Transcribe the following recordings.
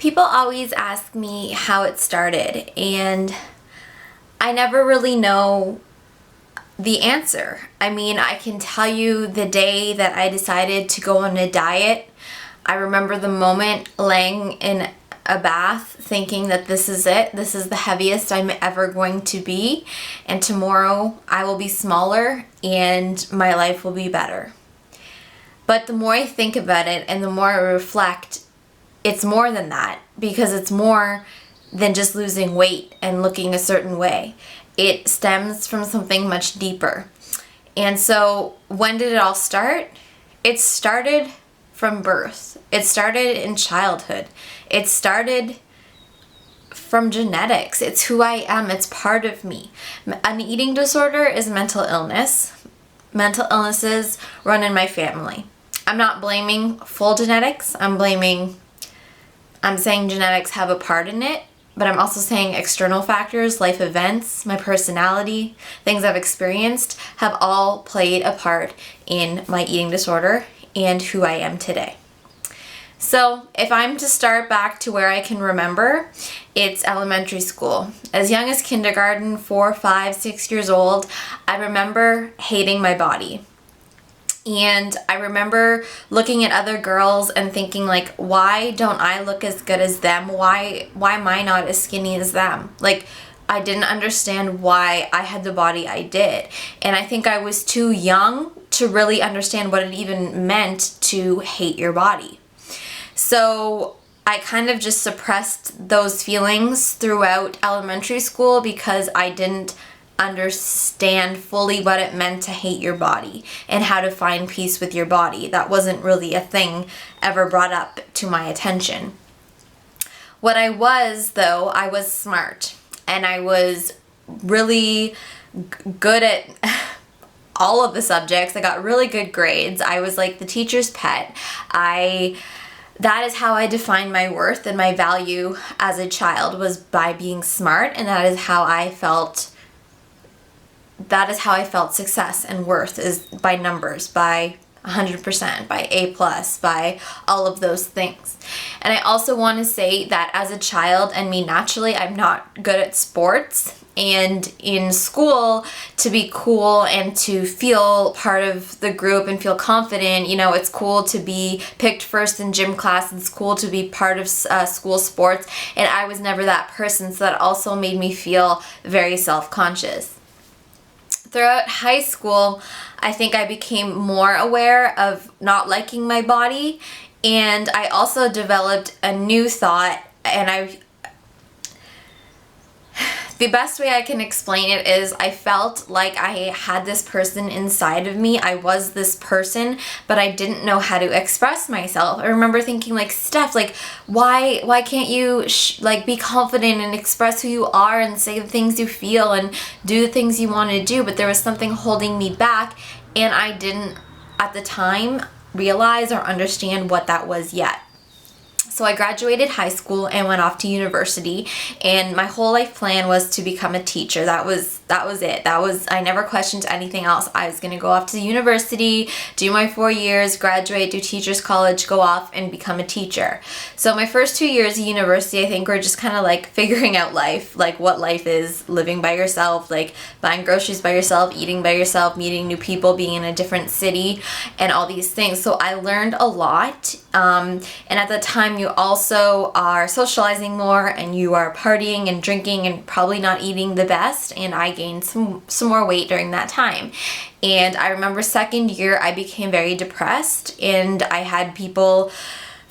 People always ask me how it started, and I never really know the answer. I mean, I can tell you the day that I decided to go on a diet. I remember the moment laying in a bath thinking that this is it. This is the heaviest I'm ever going to be, and tomorrow I will be smaller and my life will be better. But the more I think about it and the more I reflect, it's more than that, because it's more than just losing weight and looking a certain way. It stems from something much deeper. And so when did it all start? It started from birth. It started in childhood. It started from genetics. It's who I am. It's part of me. An eating disorder is mental illness. Mental illnesses run in my family. I'm not blaming full genetics. I'm saying genetics have a part in it, but I'm also saying external factors, life events, my personality, things I've experienced have all played a part in my eating disorder and who I am today. So if I'm to start back to where I can remember, it's elementary school. As young as kindergarten, 4, 5, 6 years old, I remember hating my body. And I remember looking at other girls and thinking, like, why don't I look as good as them? Why am I not as skinny as them? Like, I didn't understand why I had the body I did. And I think I was too young to really understand what it even meant to hate your body. So I kind of just suppressed those feelings throughout elementary school because I didn't understand fully what it meant to hate your body and how to find peace with your body. That wasn't really a thing ever brought up to my attention. What I was, though, I was smart, and I was really good at all of the subjects. I got really good grades. I was like the teacher's pet. That is how I defined my worth and my value as a child, was by being smart, and that is how I felt success and worth, is by numbers, by 100%, by A+, by all of those things. And I also want to say that as a child, and me naturally, I'm not good at sports. And in school, to be cool and to feel part of the group and feel confident, it's cool to be picked first in gym class. It's cool to be part of school sports. And I was never that person, so that also made me feel very self-conscious. Throughout high school, I think I became more aware of not liking my body, and I also developed a new thought, and the best way I can explain it is I felt like I had this person inside of me. I was this person, but I didn't know how to express myself. I remember thinking, like, Steph, like, why can't you be confident and express who you are and say the things you feel and do the things you want to do? But there was something holding me back, and I didn't at the time realize or understand what that was yet. So I graduated high school and went off to university, and my whole life plan was to become a teacher. That was it. I never questioned anything else. I was going to go off to university, do my 4 years, graduate, do teacher's college, go off and become a teacher. So my first 2 years of university, I think, were just kind of like figuring out life, like what life is, living by yourself, like buying groceries by yourself, eating by yourself, meeting new people, being in a different city, and all these things. So I learned a lot, and at the time you also are socializing more, and you are partying and drinking and probably not eating the best, and I gained some more weight during that time. And I remember second year I became very depressed, and I had people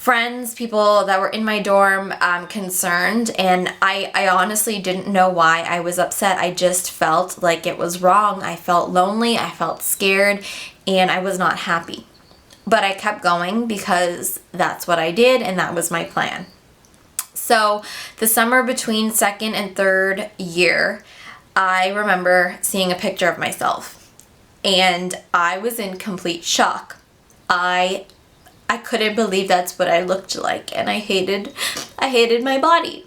that were in my dorm concerned, and I honestly didn't know why I was upset. I just felt like it was wrong. I felt lonely, I felt scared, and I was not happy. But I kept going because that's what I did, and that was my plan. So the summer between second and third year, I remember seeing a picture of myself, and I was in complete shock. I couldn't believe that's what I looked like, and I hated my body.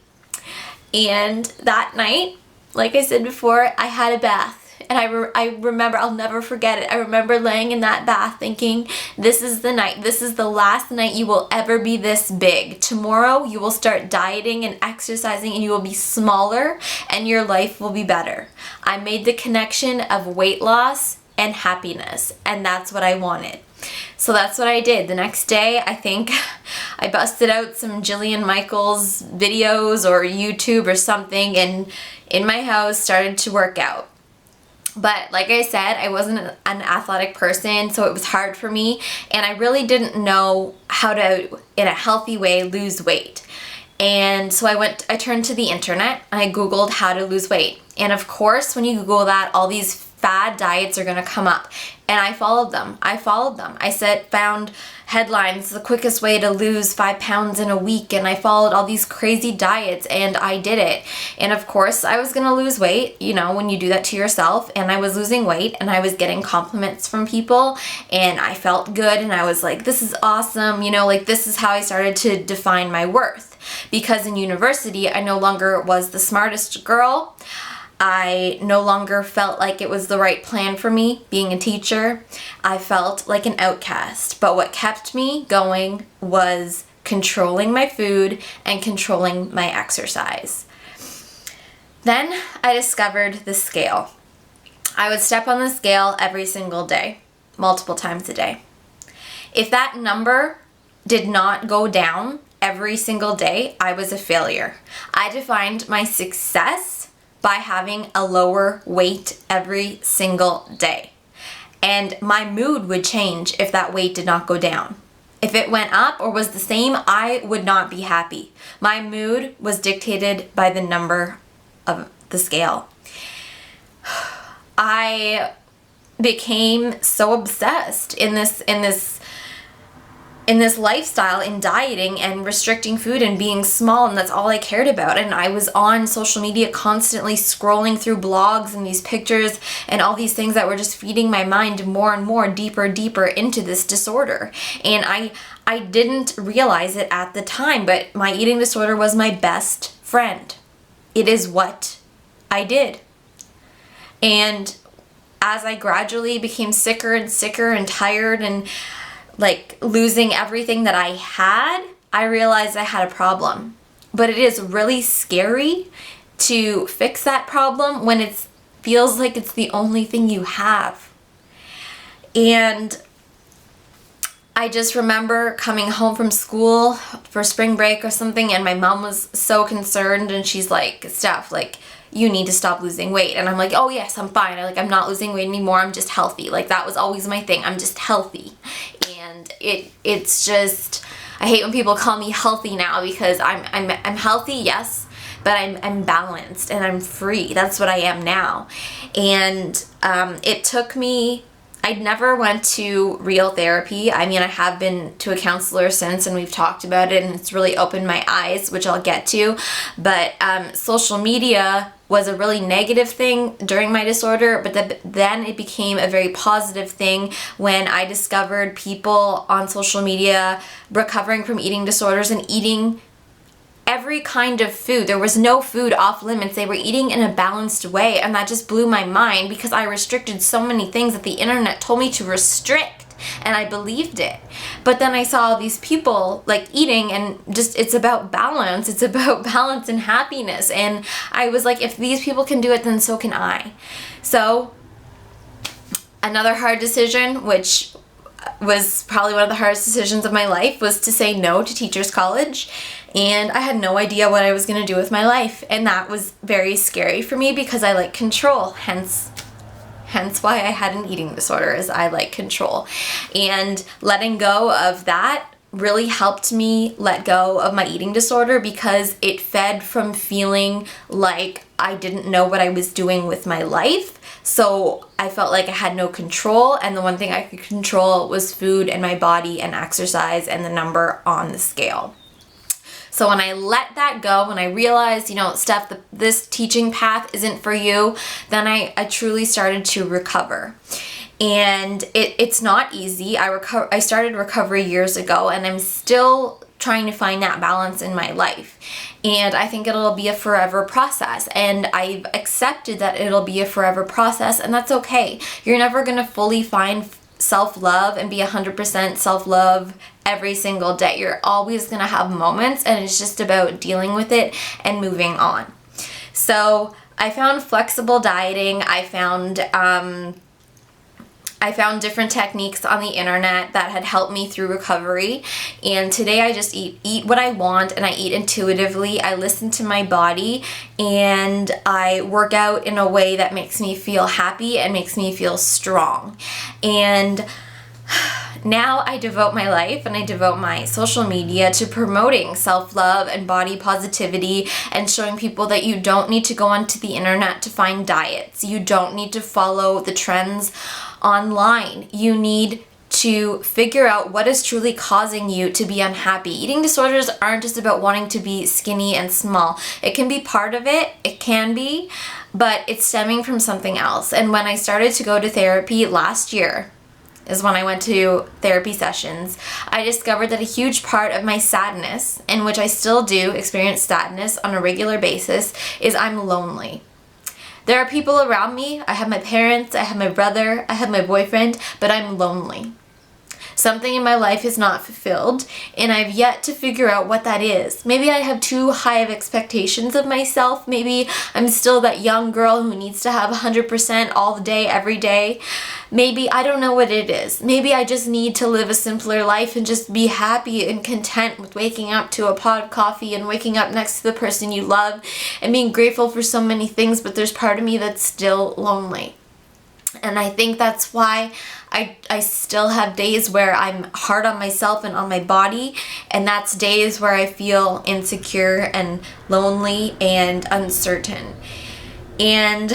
And that night, like I said before, I had a bath, And I remember, I'll never forget it. I remember laying in that bath thinking, this is the night. This is the last night you will ever be this big. Tomorrow you will start dieting and exercising and you will be smaller and your life will be better. I made the connection of weight loss and happiness, and that's what I wanted. So that's what I did. The next day, I think I busted out some Jillian Michaels videos or YouTube or something, and in my house started to work out. But like I said, I wasn't an athletic person, so it was hard for me, and I really didn't know how to, in a healthy way, lose weight. And so I turned to the internet, and I Googled how to lose weight. And of course, when you Google that, all these fad diets are gonna come up. And I followed them. I found headlines, the quickest way to lose 5 pounds in a week, and I followed all these crazy diets, and I did it. And of course, I was gonna lose weight, you know, when you do that to yourself, and I was losing weight, and I was getting compliments from people, and I felt good, and I was like, this is awesome, you know, like this is how I started to define my worth. Because in university, I no longer was the smartest girl. I no longer felt like it was the right plan for me being a teacher. I felt like an outcast. But what kept me going was controlling my food and controlling my exercise. Then I discovered the scale. I would step on the scale every single day, multiple times a day. If that number did not go down every single day, I was a failure. I defined my success by having a lower weight every single day. And my mood would change if that weight did not go down. If it went up or was the same, I would not be happy. My mood was dictated by the number of the scale. I became so obsessed in this lifestyle, in dieting and restricting food and being small, and that's all I cared about. And I was on social media constantly scrolling through blogs and these pictures and all these things that were just feeding my mind more and more, deeper into this disorder. And I didn't realize it at the time, but my eating disorder was my best friend. It is what I did. And as I gradually became sicker and tired and like losing everything that I had, I realized I had a problem. But it is really scary to fix that problem when it feels like it's the only thing you have. And I just remember coming home from school for spring break or something, and my mom was so concerned, and she's like, Steph, like, you need to stop losing weight. And I'm like, oh yes, I'm fine. I'm not losing weight anymore. I'm just healthy. Like, that was always my thing. I'm just healthy. And it's just, I hate when people call me healthy now, because I'm healthy, yes, but I'm balanced and I'm free. That's what I am now. And it took me, I never went to real therapy. I mean, I have been to a counselor since, and we've talked about it, and it's really opened my eyes, which I'll get to. But social media was a really negative thing during my disorder, but then it became a very positive thing when I discovered people on social media recovering from eating disorders and eating every kind of food. There was no food off limits. They were eating in a balanced way, and that just blew my mind, because I restricted so many things that the internet told me to restrict, and I believed it. But then I saw all these people like eating, and just, it's about balance. It's about balance and happiness. And I was like, if these people can do it, then so can I. So another hard decision, which was probably one of the hardest decisions of my life, was to say no to Teachers College. And I had no idea what I was going to do with my life. And that was very scary for me, because I like control, hence why I had an eating disorder, is I like control. And letting go of that really helped me let go of my eating disorder, because it fed from feeling like I didn't know what I was doing with my life. So I felt like I had no control, and the one thing I could control was food and my body and exercise and the number on the scale. So when I let that go, when I realized, you know, Steph, this teaching path isn't for you, then I truly started to recover. And it's not easy. I started recovery years ago, and I'm still trying to find that balance in my life. And I think it'll be a forever process. And I've accepted that it'll be a forever process, and that's okay. You're never going to fully find self-love and be 100% self-love every single day. You're always going to have moments, and it's just about dealing with it and moving on. So I found flexible dieting. I found different techniques on the internet that had helped me through recovery. And today I just eat what I want, and I eat intuitively. I listen to my body, and I work out in a way that makes me feel happy and makes me feel strong. And now I devote my life and I devote my social media to promoting self-love and body positivity and showing people that you don't need to go onto the internet to find diets. You don't need to follow the trends online. You need to figure out what is truly causing you to be unhappy. Eating disorders aren't just about wanting to be skinny and small. It can be part of it, but it's stemming from something else. And when I started to go to therapy last year, is when I went to therapy sessions, I discovered that a huge part of my sadness, in which I still do experience sadness on a regular basis, is I'm lonely. There are people around me. I have my parents, I have my brother, I have my boyfriend, but I'm lonely. Something in my life is not fulfilled, and I've yet to figure out what that is. Maybe I have too high of expectations of myself. Maybe I'm still that young girl who needs to have 100% all the day, every day. Maybe I don't know what it is. Maybe I just need to live a simpler life and just be happy and content with waking up to a pot of coffee and waking up next to the person you love and being grateful for so many things, but there's part of me that's still lonely. And I think that's why I still have days where I'm hard on myself and on my body, and that's days where I feel insecure and lonely and uncertain. And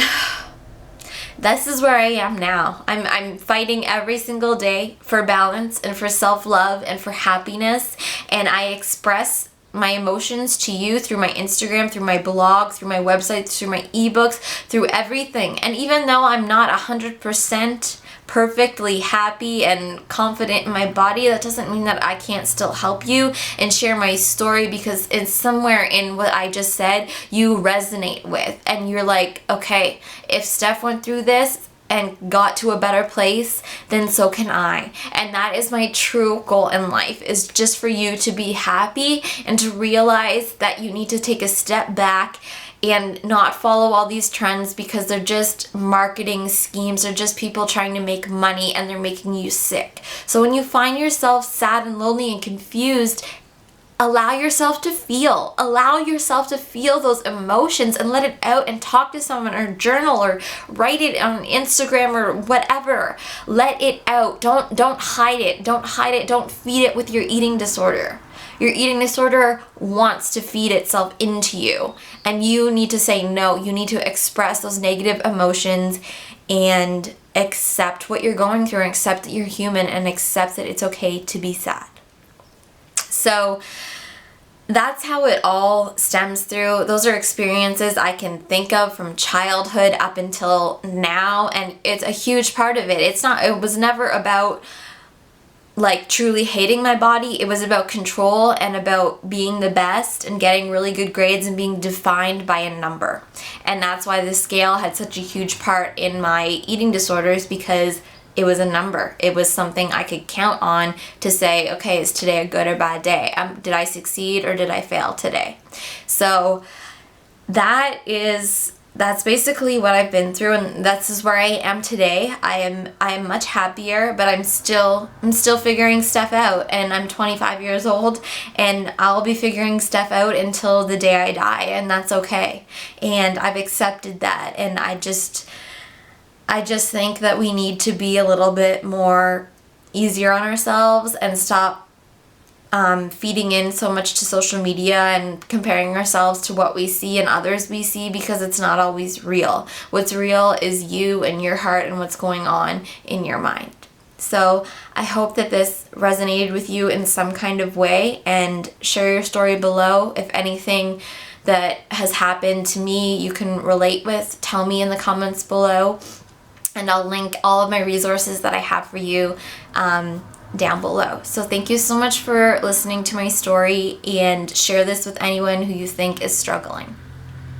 this is where I am now. I'm fighting every single day for balance and for self-love and for happiness, and I express my emotions to you through my Instagram, through my blog, through my website, through my ebooks, through everything. And even though I'm not 100% perfectly happy and confident in my body, that doesn't mean that I can't still help you and share my story, because it's somewhere in what I just said you resonate with, and you're like, okay, if Steph went through this and got to a better place, then so can I. And that is my true goal in life, is just for you to be happy and to realize that you need to take a step back and not follow all these trends, because they're just marketing schemes. They're just people trying to make money, and they're making you sick. So when you find yourself sad and lonely and confused, allow yourself to feel. Allow yourself to feel those emotions and let it out, and talk to someone or journal or write it on Instagram or whatever. Let it out. Don't hide it. Don't hide it. Don't feed it with your eating disorder. Your eating disorder wants to feed itself into you, and you need to say no. You need to express those negative emotions and accept what you're going through, and accept that you're human, and accept that it's okay to be sad. So that's how it all stems through. Those are experiences I can think of from childhood up until now, and it's a huge part of it. It was never about like truly hating my body. It was about control and about being the best and getting really good grades and being defined by a number. And that's why the scale had such a huge part in my eating disorders, because it was a number. It was something I could count on to say, okay, is today a good or bad day? Did I succeed or did I fail today? So that's basically what I've been through, and this is where I am today. I am much happier, but I'm still figuring stuff out, and I'm 25 years old, and I'll be figuring stuff out until the day I die, and that's okay. And I've accepted that, and I just think that we need to be a little bit more easier on ourselves and stop feeding in so much to social media and comparing ourselves to what we see and others we see, because it's not always real. What's real is you and your heart and what's going on in your mind. So I hope that this resonated with you in some kind of way, and share your story below. If anything that has happened to me you can relate with, tell me in the comments below, and I'll link all of my resources that I have for you down below. So thank you so much for listening to my story, and share this with anyone who you think is struggling.